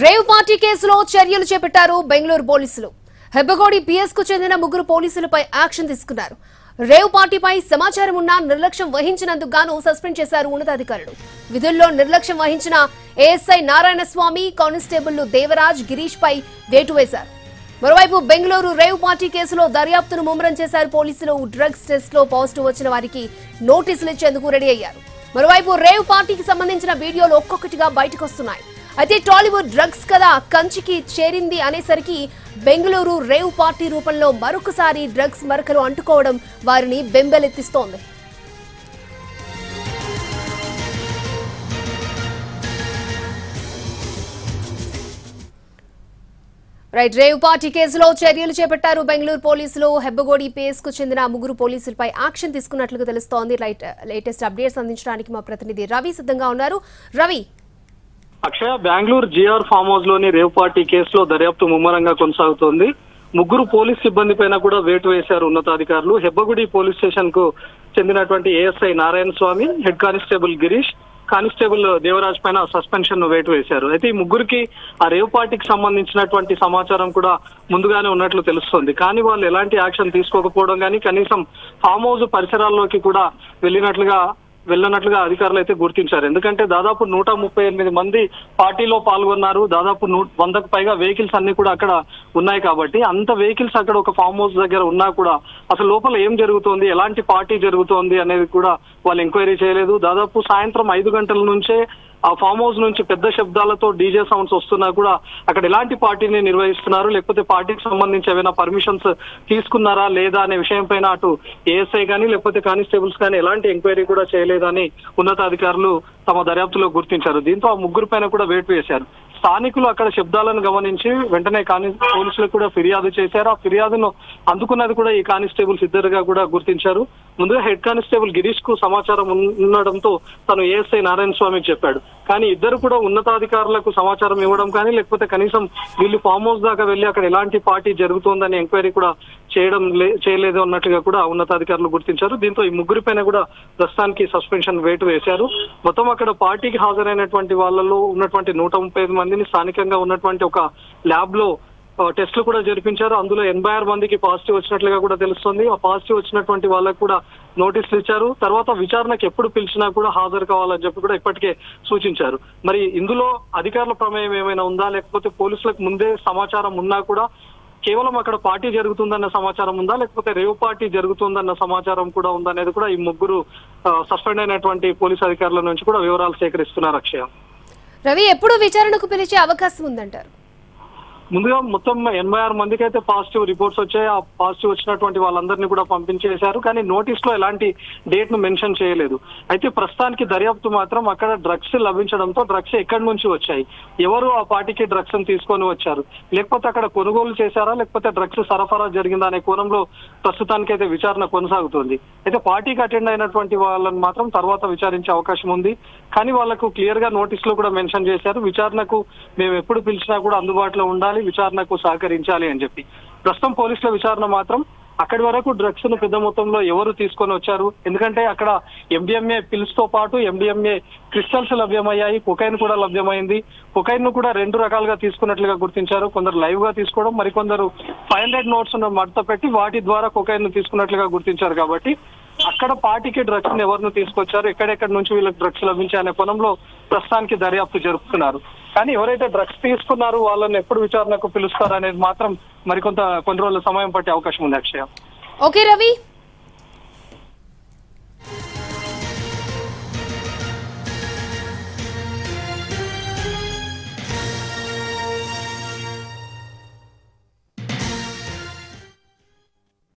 Rave party కేసులో చర్యలు చేపట్టారు బెంగళూరు పోలీసులు. హెబ్బగోడి పిఎస్ కు చెందిన ముగ్గురు పోలీసులపై యాక్షన్ తీసుకున్నారు. రేవ్ పార్టీపై సమాచారం ఉన్నా నిర్లక్ష్యం వహించినందుకు గాను సస్పెండ్ చేశారు ఉన్నతాధికారులు. విధుల్లో నిర్లక్ష్యం వహించిన ఏఎస్ఐ నారాయణస్వామి, కానిస్టేబుల్ దేవరాజ్, గిరీష్ పై వేటు వేశారు. మరోవైపు బెంగళూరు రేవ్ పార్టీ కేసులో దర్యాప్తును ముమ్మరం చేశారు పోలీసులు. డ్రగ్స్ టెస్ట్ లో పాజిటివ్ వచ్చిన వారికి నోటీసులు ఇచ్చేందుకు రెడీ అయ్యారు. మరోవైపు రేవ్ పార్టీకి సంబంధించిన వీడియోలు ఒక్కొక్కటిగా బయటకు వస్తున్నాయి. అయితే టాలీవుడ్ డ్రగ్స్ కదా కంచికి చేరింది అనేసరికి బెంగళూరు రేవ్ పార్టీ రూపంలో మరొకసారి డ్రగ్స్ మరకలు అంటుకోవడం వారిని బెంబెలెత్తిస్తోంది. రేవ్ పార్టీ కేసులో చర్యలు చేపట్టారు బెంగళూరు పోలీసులు. హెబ్బగోడి పిఎస్ కు చెందిన ముగ్గురు పోలీసులపై యాక్షన్ తీసుకున్నట్లుగా తెలుస్తోంది. లేటెస్ట్ అప్డేట్స్ అందించడానికి మా ప్రతినిధి రవి సిద్ధంగా ఉన్నారు. రవి, అక్షయ, బెంగళూరు జిఆర్ ఫామ్ హౌస్ లోని రేవ్ పార్టీ కేసులో దర్యాప్తు ముమ్మరంగా కొనసాగుతోంది. ముగ్గురు పోలీస్ సిబ్బంది పైన కూడా వేటు వేశారు ఉన్నతాధికారులు. హెబ్బగుడి పోలీస్ స్టేషన్ కు చెందినటువంటి ASI Narayana Swamy, head constable Girish, constable Devaraj పైన సస్పెన్షన్ వేటు వేశారు. అయితే ఈ ముగ్గురికి ఆ రేవ్ పార్టీకి సంబంధించినటువంటి సమాచారం కూడా ముందుగానే ఉన్నట్లు తెలుస్తోంది. కానీ వాళ్ళు ఎలాంటి యాక్షన్ తీసుకోకపోవడం కానీ, కనీసం ఫామ్ హౌస్ పరిసరాల్లోకి కూడా వెళ్ళనట్లుగా అధికారులు అయితే గుర్తించారు. ఎందుకంటే దాదాపు 138 మంది పార్టీలో పాల్గొన్నారు. దాదాపు 100కు పైగా వెహికల్స్ అన్ని కూడా అక్కడ ఉన్నాయి. కాబట్టి అంత వెహికల్స్ అక్కడ ఒక ఫామ్ హౌస్ దగ్గర ఉన్నా కూడా అసలు లోపల ఏం జరుగుతోంది, ఎలాంటి పార్టీ జరుగుతోంది అనేది కూడా వాళ్ళు ఎంక్వైరీ చేయలేదు. దాదాపు సాయంత్రం 5 గంటల నుంచే ఆ ఫామ్ హౌస్ నుంచి పెద్ద శబ్దాలతో డీజే సౌండ్స్ వస్తున్నా కూడా అక్కడ ఎలాంటి పార్టీని నిర్వహిస్తున్నారు, లేకపోతే పార్టీకి సంబంధించి ఏమైనా పర్మిషన్స్ తీసుకున్నారా లేదా అనే విషయం పైన అటు ఏఎస్ఐ కానీ లేకపోతే కానిస్టేబుల్స్ కానీ ఎలాంటి ఎంక్వైరీ కూడా చేయలేదని ఉన్నతాధికారులు తమ దర్యాప్తులో గుర్తించారు. దీంతో ఆ ముగ్గురు పైన కూడా వేటు వేశారు. స్థానికులు అక్కడ శబ్దాలను గమనించి వెంటనే పోలీసులకు కూడా ఫిర్యాదు చేశారు. ఆ ఫిర్యాదును అందుకున్నది కూడా ఈ కానిస్టేబుల్స్ ఇద్దరుగా కూడా గుర్తించారు. ముందుగా హెడ్ కానిస్టేబుల్ గిరీష్ కు సమాచారం ఉండడంతో తను ఏఎస్ఐ నారాయణ స్వామికి చెప్పాడు. కానీ ఇద్దరు కూడా ఉన్నతాధికారులకు సమాచారం ఇవ్వడం కానీ లేకపోతే కనీసం వీళ్ళు ఫామ్ హౌస్ దాకా వెళ్లి అక్కడ ఎలాంటి పార్టీ జరుగుతోందని ఎంక్వైరీ కూడా చేయలేదు అన్నట్లుగా కూడా ఉన్నతాధికారులు గుర్తించారు. దీంతో ఈ ముగ్గురి పైన కూడా ప్రస్తుతానికి సస్పెన్షన్ వేటు వేశారు. మొత్తం అక్కడ పార్టీకి హాజరైనటువంటి వాళ్ళలో ఉన్నటువంటి 135 మందిని స్థానికంగా ఉన్నటువంటి ఒక ల్యాబ్ లో టెస్టులు కూడా జరిపించారు. అందులో 86 మందికి పాజిటివ్ వచ్చినట్లుగా కూడా తెలుస్తుంది. ఆ పాజిటివ్ వచ్చినటువంటి వాళ్ళకు కూడా నోటీసులు ఇచ్చారు. తర్వాత విచారణకు ఎప్పుడు పిలిచినా కూడా హాజరు కావాలని చెప్పి కూడా ఇప్పటికే సూచించారు. మరి ఇందులో అధికారుల ప్రమేయం ఏమైనా ఉందా, లేకపోతే పోలీసులకు ముందే సమాచారం ఉన్నా కూడా కేవలం అక్కడ పార్టీ జరుగుతుందన్న సమాచారం ఉందా, లేకపోతే రేవ్ పార్టీ జరుగుతుందన్న సమాచారం కూడా ఉందనేది కూడా ఈ ముగ్గురు సస్పెండ్ అయినటువంటి పోలీసు అధికారుల నుంచి కూడా వివరాలు సేకరిస్తున్నారు. అక్షయ, రవి, ఎప్పుడు విచారణకు పిలిచే అవకాశం ఉందంటారు? ముందుగా మొత్తం 86 మందికి అయితే పాజిటివ్ రిపోర్ట్స్ వచ్చాయి. ఆ పాజిటివ్ వచ్చినటువంటి వాళ్ళందరినీ కూడా పంపించేశారు. కానీ నోటీస్ లో ఎలాంటి డేట్ ను మెన్షన్ చేయలేదు. అయితే ప్రస్తుతానికి దర్యాప్తు మాత్రం అక్కడ డ్రగ్స్ లభించడంతో డ్రగ్స్ ఎక్కడి నుంచి వచ్చాయి, ఎవరు ఆ పార్టీకి డ్రగ్స్ తీసుకొని వచ్చారు, లేకపోతే అక్కడ కొనుగోలు చేశారా, లేకపోతే డ్రగ్స్ సరఫరా జరిగిందా అనే కోణంలో ప్రస్తుతానికి అయితే విచారణ కొనసాగుతుంది. అయితే పార్టీకి అటెండ్ అయినటువంటి వాళ్ళని మాత్రం తర్వాత విచారించే అవకాశం ఉంది. కానీ వాళ్లకు క్లియర్ గా నోటీస్ లో కూడా మెన్షన్ చేశారు, విచారణకు మేము ఎప్పుడు పిలిచినా కూడా అందుబాటులో ఉండాలి, విచారణకు సహకరించాలి అని చెప్పి. ప్రస్తుతం పోలీసుల విచారణ మాత్రం అక్కడి వరకు డ్రగ్స్ ను పెద్ద మొత్తంలో ఎవరు తీసుకొని వచ్చారు, ఎందుకంటే అక్కడ ఎండిఎంఏ పిల్స్ తో పాటు ఎండిఎంఏ క్రిస్టల్స్ లభ్యమయ్యాయి, కొకైన్ కూడా లభ్యమైంది. కొకైన్ ను కూడా 2 రకాలుగా తీసుకున్నట్లుగా గుర్తించారు. కొందరు లైవ్ గా తీసుకోవడం, మరికొందరు 500 నోట్స్ మడత పెట్టి వాటి ద్వారా కొకైన్ ను తీసుకున్నట్లుగా గుర్తించారు. కాబట్టి అక్కడ పార్టీకి డ్రగ్స్ ని ఎవరిని తీసుకొచ్చారు, ఎక్కడెక్కడి నుంచి వీళ్ళకి డ్రగ్స్ లభించాయనే కోణంలో ప్రస్తుతానికి దర్యాప్తు జరుపుతున్నారు. కానీ ఎవరైతే డ్రగ్స్ తీసుకున్నారో వాళ్ళని ఎప్పుడు విచారణకు పిలుస్తారు అనేది మాత్రం కొన్ని రోజుల సమయం పట్టే అవకాశం ఉంది. అక్షయ, ఓకే రవి.